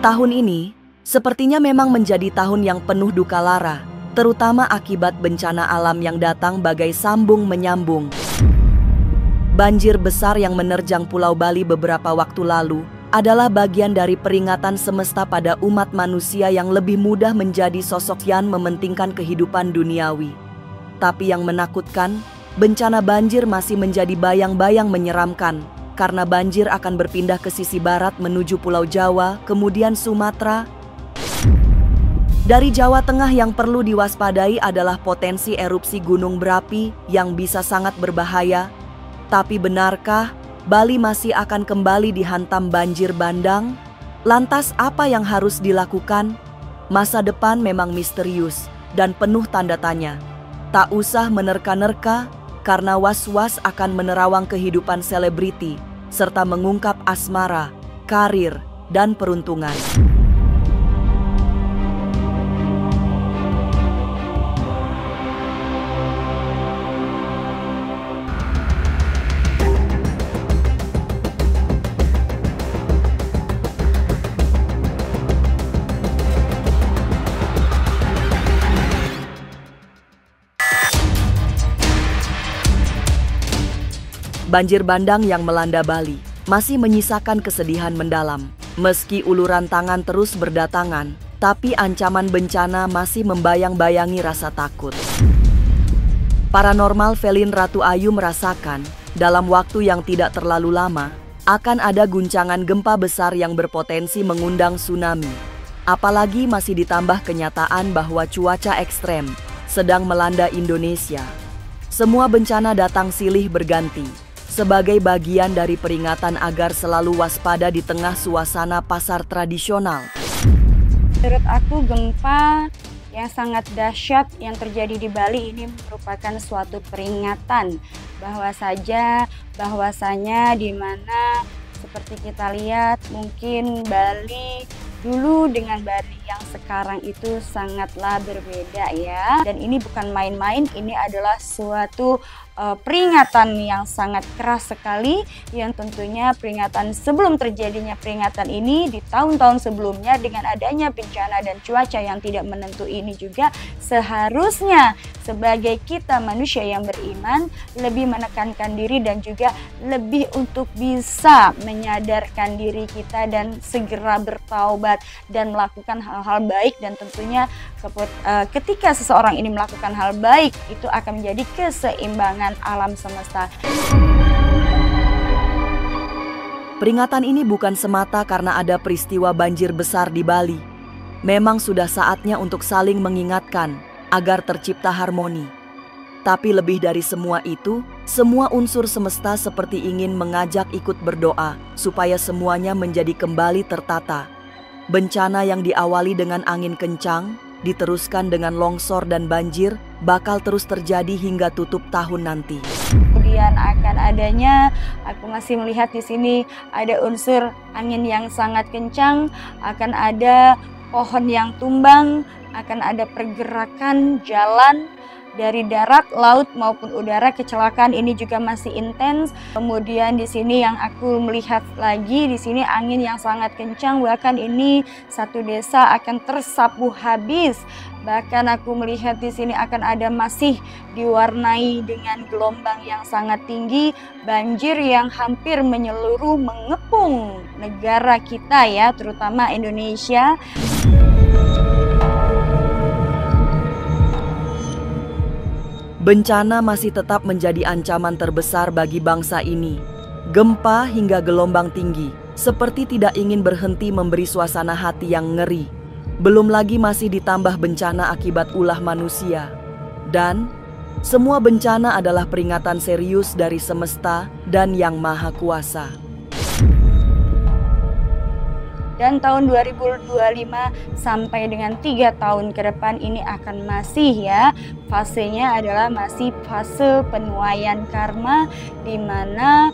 Tahun ini, sepertinya memang menjadi tahun yang penuh duka lara, terutama akibat bencana alam yang datang bagai sambung menyambung. Banjir besar yang menerjang Pulau Bali beberapa waktu lalu adalah bagian dari peringatan semesta pada umat manusia yang lebih mudah menjadi sosok yang mementingkan kehidupan duniawi. Tapi yang menakutkan, bencana banjir masih menjadi bayang-bayang menyeramkan, karena banjir akan berpindah ke sisi barat menuju Pulau Jawa, kemudian Sumatera. Dari Jawa Tengah yang perlu diwaspadai adalah potensi erupsi gunung berapi yang bisa sangat berbahaya. Tapi benarkah Bali masih akan kembali dihantam banjir bandang? Lantas apa yang harus dilakukan? Masa depan memang misterius dan penuh tanda tanya. Tak usah menerka-nerka, karena was-was akan menerawang kehidupan selebriti, serta mengungkap asmara, karir, dan peruntungan. Banjir bandang yang melanda Bali masih menyisakan kesedihan mendalam. Meski uluran tangan terus berdatangan, tapi ancaman bencana masih membayang-bayangi rasa takut. Paranormal Velin Ratu Ayu merasakan, dalam waktu yang tidak terlalu lama, akan ada guncangan gempa besar yang berpotensi mengundang tsunami. Apalagi masih ditambah kenyataan bahwa cuaca ekstrem sedang melanda Indonesia. Semua bencana datang silih berganti, sebagai bagian dari peringatan agar selalu waspada di tengah suasana pasar tradisional. Menurut aku, gempa yang sangat dahsyat yang terjadi di Bali ini merupakan suatu peringatan bahwasanya di mana seperti kita lihat mungkin Bali dulu dengan Bali yang sekarang itu sangatlah berbeda ya. Dan ini bukan main-main, ini adalah suatu peringatan yang sangat keras sekali, yang tentunya peringatan sebelum terjadinya peringatan ini di tahun-tahun sebelumnya dengan adanya bencana dan cuaca yang tidak menentu ini juga seharusnya sebagai kita manusia yang beriman lebih menekankan diri dan juga lebih untuk bisa menyadarkan diri kita dan segera bertaubat dan melakukan hal-hal baik. Dan tentunya ketika seseorang ini melakukan hal baik, itu akan menjadi keseimbangan alam semesta. Peringatan ini bukan semata karena ada peristiwa banjir besar di Bali. Memang sudah saatnya untuk saling mengingatkan agar tercipta harmoni. Tapi lebih dari semua itu, semua unsur semesta seperti ingin mengajak ikut berdoa supaya semuanya menjadi kembali tertata. Bencana yang diawali dengan angin kencang, diteruskan dengan longsor dan banjir, bakal terus terjadi hingga tutup tahun nanti. Kemudian akan adanya, aku masih melihat di sini ada unsur angin yang sangat kencang, akan ada pohon yang tumbang, akan ada pergerakan jalan dari darat, laut maupun udara. Kecelakaan ini juga masih intens. Kemudian di sini yang aku melihat lagi, di sini angin yang sangat kencang, bahkan ini satu desa akan tersapu habis. Bahkan aku melihat di sini akan ada masih diwarnai dengan gelombang yang sangat tinggi, banjir yang hampir menyeluruh mengepung negara kita ya, terutama Indonesia. Bencana masih tetap menjadi ancaman terbesar bagi bangsa ini. Gempa hingga gelombang tinggi seperti tidak ingin berhenti memberi suasana hati yang ngeri. Belum lagi masih ditambah bencana akibat ulah manusia. Dan semua bencana adalah peringatan serius dari semesta dan Yang Maha Kuasa. Dan tahun 2025 sampai dengan 3 tahun ke depan ini akan masih ya, fasenya adalah masih fase penuaian karma, di mana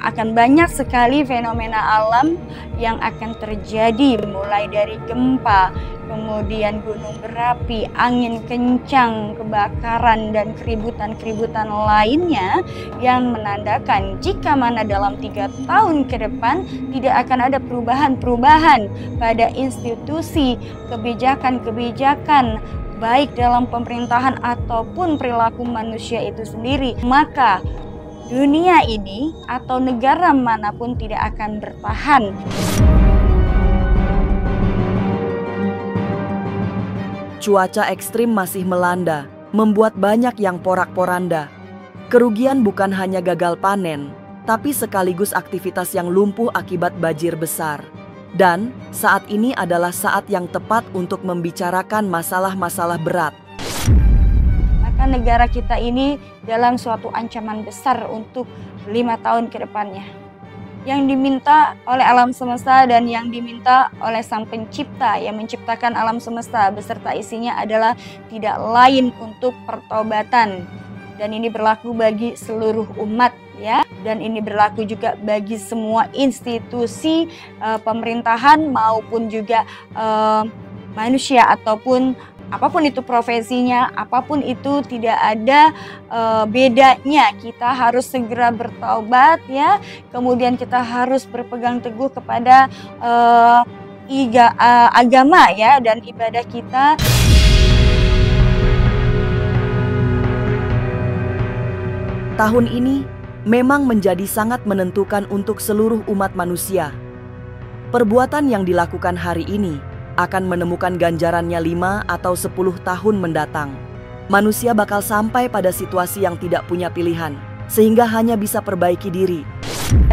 akan banyak sekali fenomena alam yang akan terjadi, mulai dari gempa, kemudian gunung berapi, angin kencang, kebakaran, dan keributan-keributan lainnya yang menandakan jika mana dalam 3 tahun ke depan tidak akan ada perubahan-perubahan pada institusi, kebijakan-kebijakan, baik dalam pemerintahan ataupun perilaku manusia itu sendiri, maka dunia ini atau negara manapun tidak akan bertahan. Cuaca ekstrim masih melanda, membuat banyak yang porak-poranda. Kerugian bukan hanya gagal panen, tapi sekaligus aktivitas yang lumpuh akibat banjir besar. Dan saat ini adalah saat yang tepat untuk membicarakan masalah-masalah berat. Maka negara kita ini dalam suatu ancaman besar untuk 5 tahun ke depannya. Yang diminta oleh alam semesta dan yang diminta oleh Sang Pencipta yang menciptakan alam semesta beserta isinya adalah tidak lain untuk pertobatan. Dan ini berlaku bagi seluruh umat ya. Dan ini berlaku juga bagi semua institusi pemerintahan maupun juga manusia ataupun apapun itu profesinya, apapun itu tidak ada bedanya. Kita harus segera bertaubat ya. Kemudian kita harus berpegang teguh kepada agama ya dan ibadah kita. Tahun ini memang menjadi sangat menentukan untuk seluruh umat manusia. Perbuatan yang dilakukan hari ini akan menemukan ganjarannya 5 atau 10 tahun mendatang. Manusia bakal sampai pada situasi yang tidak punya pilihan, sehingga hanya bisa perbaiki diri.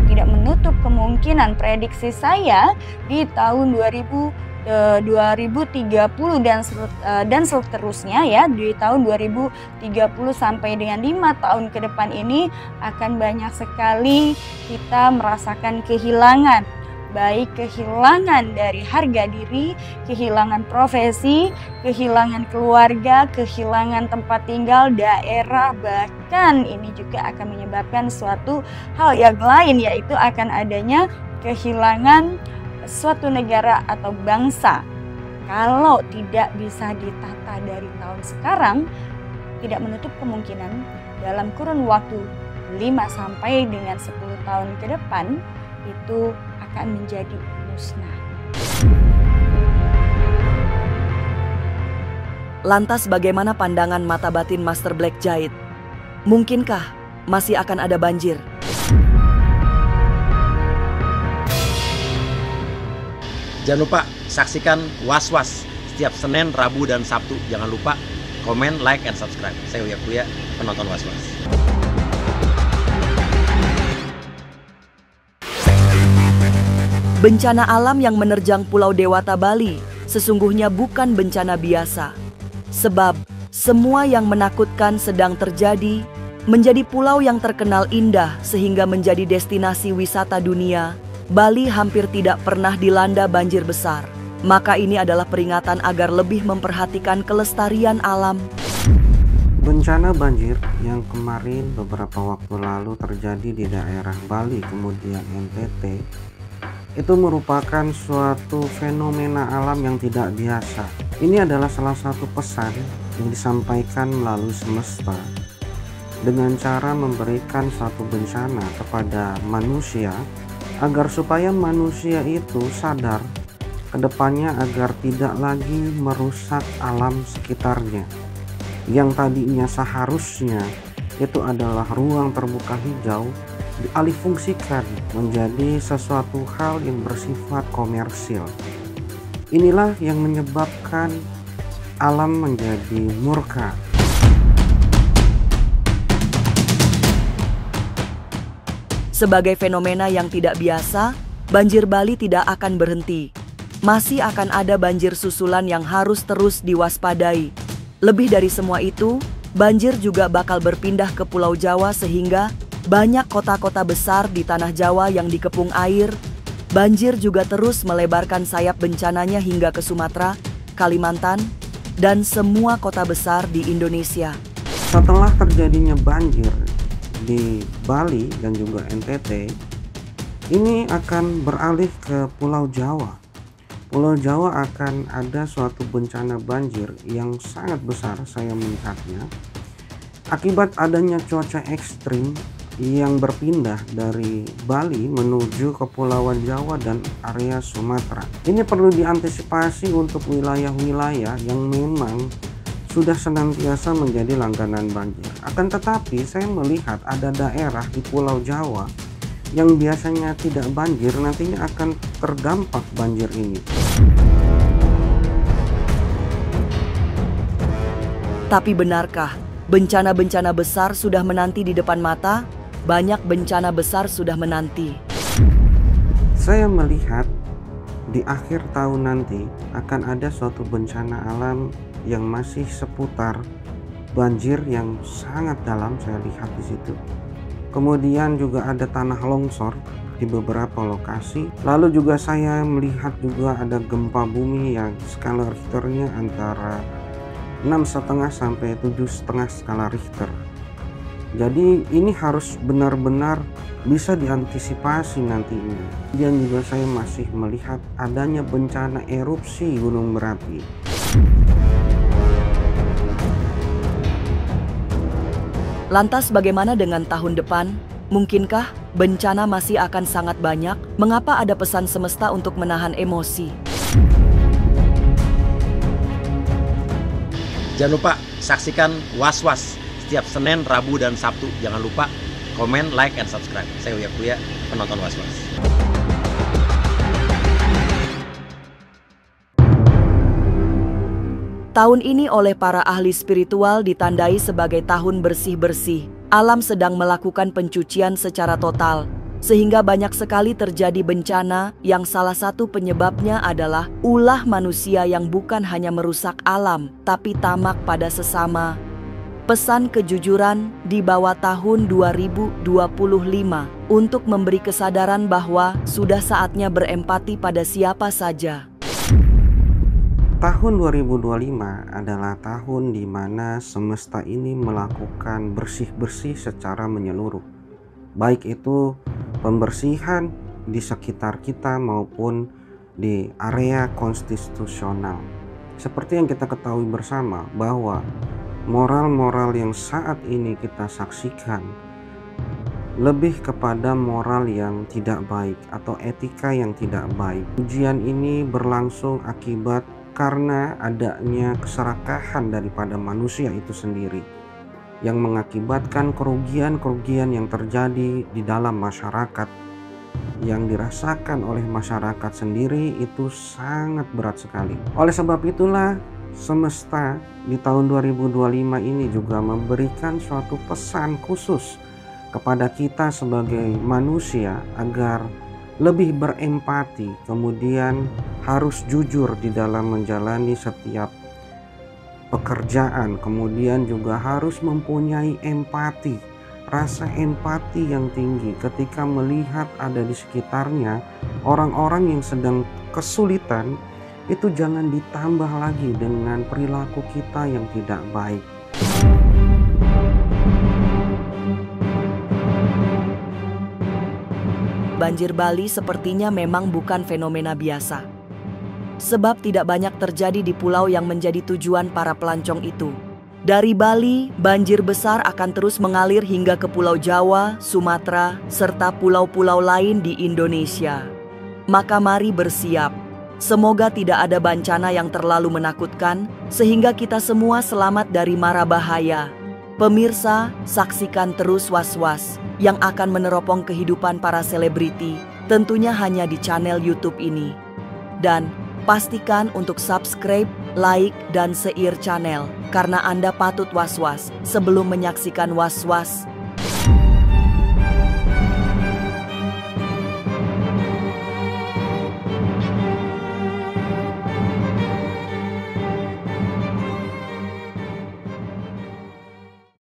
Tidak menutup kemungkinan prediksi saya di tahun 2030 dan seterusnya ya, di tahun 2030 sampai dengan 5 tahun ke depan ini akan banyak sekali kita merasakan kehilangan. Baik kehilangan dari harga diri, kehilangan profesi, kehilangan keluarga, kehilangan tempat tinggal, daerah, bahkan ini juga akan menyebabkan suatu hal yang lain, yaitu akan adanya kehilangan suatu negara atau bangsa. Kalau tidak bisa ditata dari tahun sekarang, tidak menutup kemungkinan dalam kurun waktu 5 sampai dengan 10 tahun ke depan itu akan menjadi musnah. Lantas bagaimana pandangan mata batin Master Black Jahit? Mungkinkah masih akan ada banjir? Jangan lupa saksikan Was-Was setiap Senin, Rabu, dan Sabtu. Jangan lupa komen, like, and subscribe. Saya Uya Kuya, penonton Was-Was. Bencana alam yang menerjang Pulau Dewata Bali sesungguhnya bukan bencana biasa. Sebab semua yang menakutkan sedang terjadi, menjadi pulau yang terkenal indah sehingga menjadi destinasi wisata dunia. Bali hampir tidak pernah dilanda banjir besar. Maka ini adalah peringatan agar lebih memperhatikan kelestarian alam. Bencana banjir yang kemarin beberapa waktu lalu terjadi di daerah Bali kemudian NTT itu merupakan suatu fenomena alam yang tidak biasa. Ini adalah salah satu pesan yang disampaikan melalui semesta dengan cara memberikan suatu bencana kepada manusia agar supaya manusia itu sadar ke depannya agar tidak lagi merusak alam sekitarnya yang tadinya seharusnya itu adalah ruang terbuka hijau dialihfungsikan menjadi sesuatu hal yang bersifat komersil. Inilah yang menyebabkan alam menjadi murka. Sebagai fenomena yang tidak biasa, banjir Bali tidak akan berhenti. Masih akan ada banjir susulan yang harus terus diwaspadai. Lebih dari semua itu, banjir juga bakal berpindah ke Pulau Jawa sehingga banyak kota-kota besar di tanah Jawa yang dikepung air. Banjir juga terus melebarkan sayap bencananya hingga ke Sumatera, Kalimantan, dan semua kota besar di Indonesia. Setelah terjadinya banjir di Bali dan juga NTT, ini akan beralih ke Pulau Jawa. Pulau Jawa akan ada suatu bencana banjir yang sangat besar saya melihatnya akibat adanya cuaca ekstrim yang berpindah dari Bali menuju Kepulauan Jawa dan area Sumatera. Ini perlu diantisipasi untuk wilayah-wilayah yang memang sudah senantiasa menjadi langganan banjir. Akan tetapi saya melihat ada daerah di Pulau Jawa yang biasanya tidak banjir nantinya akan terdampak banjir ini. Tapi benarkah bencana-bencana besar sudah menanti di depan mata? Banyak bencana besar sudah menanti. Saya melihat di akhir tahun nanti akan ada suatu bencana alam yang masih seputar banjir yang sangat dalam, saya lihat di situ. Kemudian juga ada tanah longsor di beberapa lokasi. Lalu juga saya melihat juga ada gempa bumi yang skala Richternya antara 6,5 sampai 7,5 skala Richter. Jadi ini harus benar-benar bisa diantisipasi nantinya. Dan juga saya masih melihat adanya bencana erupsi gunung berapi. Lantas bagaimana dengan tahun depan? Mungkinkah bencana masih akan sangat banyak? Mengapa ada pesan semesta untuk menahan emosi? Jangan lupa saksikan Was-Was setiap Senin, Rabu, dan Sabtu. Jangan lupa komen, like, and subscribe. Saya Uya Kuya, penonton Was-Was. Tahun ini oleh para ahli spiritual ditandai sebagai tahun bersih-bersih. Alam sedang melakukan pencucian secara total, sehingga banyak sekali terjadi bencana yang salah satu penyebabnya adalah ulah manusia yang bukan hanya merusak alam, tapi tamak pada sesama. Pesan kejujuran di bawah tahun 2025 untuk memberi kesadaran bahwa sudah saatnya berempati pada siapa saja. Tahun 2025 adalah tahun di mana semesta ini melakukan bersih-bersih secara menyeluruh. Baik itu pembersihan di sekitar kita maupun di area konstitusional. Seperti yang kita ketahui bersama bahwa moral-moral yang saat ini kita saksikan lebih kepada moral yang tidak baik atau etika yang tidak baik. Ujian ini berlangsung akibat karena adanya keserakahan daripada manusia itu sendiri yang mengakibatkan kerugian-kerugian yang terjadi di dalam masyarakat yang dirasakan oleh masyarakat sendiri itu sangat berat sekali. Oleh sebab itulah semesta di tahun 2025 ini juga memberikan suatu pesan khusus kepada kita sebagai manusia agar lebih berempati, kemudian harus jujur di dalam menjalani setiap pekerjaan, kemudian juga harus mempunyai empati, rasa empati yang tinggi ketika melihat ada di sekitarnya orang-orang yang sedang kesulitan. Itu jangan ditambah lagi dengan perilaku kita yang tidak baik. Banjir Bali sepertinya memang bukan fenomena biasa. Sebab tidak banyak terjadi di pulau yang menjadi tujuan para pelancong itu. Dari Bali, banjir besar akan terus mengalir hingga ke Pulau Jawa, Sumatera, serta pulau-pulau lain di Indonesia. Maka mari bersiap. Semoga tidak ada bencana yang terlalu menakutkan, sehingga kita semua selamat dari mara bahaya. Pemirsa, saksikan terus Was-Was yang akan meneropong kehidupan para selebriti, tentunya hanya di channel YouTube ini. Dan pastikan untuk subscribe, like, dan share channel, karena Anda patut Was-Was sebelum menyaksikan Was-Was.